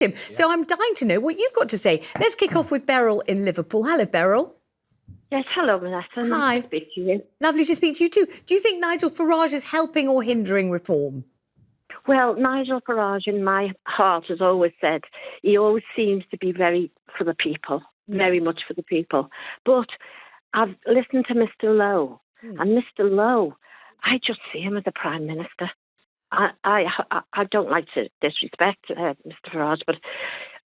him. So I'm dying to know what you've got to say. Let's kick off with Beryl in Liverpool. Hello, Beryl. Yes, hello, Vanessa. Hi. Nice to speak to you. Lovely to speak to you too. Do you think Nigel Farage is helping or hindering reform? Well, Nigel Farage, in my heart, has always said he always seems to be very for the people, very much for the people. But I've listened to Mr. Lowe, and Mr. Lowe, I just see him as a Prime Minister. I don't like to disrespect Mr. Farage, but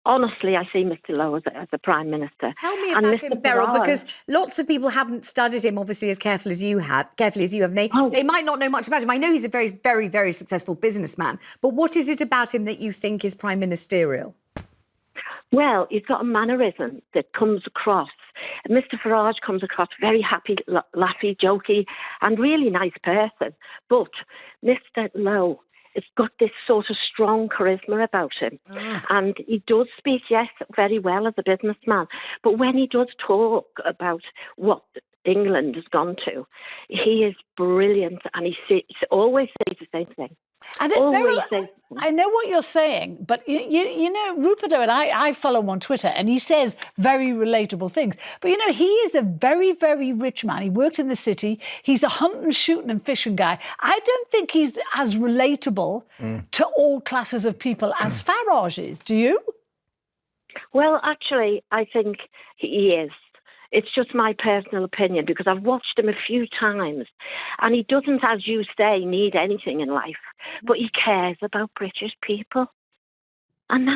honestly, I see Mr. Lowe as a Prime Minister. Tell me about him, Beryl, because lots of people haven't studied him, obviously, as carefully as you have. They might not know much about him. I know he's a very, very, very successful businessman, but what is it about him that you think is prime ministerial? Well, he's got a mannerism that comes across. Mr. Farage comes across very happy, laughy, jokey, and really nice person. But Mr. Lowe, it's got this sort of strong charisma about him. And he does speak, yes, very well as a businessman. But when he does talk about what England has gone to, he is brilliant, and he always says the same thing. And Beryl, I know what you're saying, but you know, Rupert and I follow him on Twitter, and he says very relatable things. But, you know, he is a very, very rich man. He worked in the city. He's a hunting, shooting and fishing guy. I don't think he's as relatable to all classes of people as Farage is. Do you? Well, actually, I think he is. It's just my personal opinion, because I've watched him a few times, and he doesn't, as you say, need anything in life, but he cares about British people, and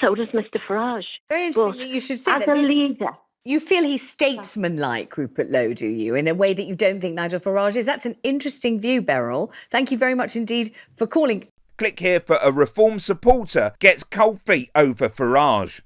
so does Mr. Farage. Very interesting that you should say that. As a leader. You feel he's statesman-like, Rupert Lowe, do you, in a way that you don't think Nigel Farage is? That's an interesting view, Beryl. Thank you very much indeed for calling. Click here for a Reform supporter gets cold feet over Farage.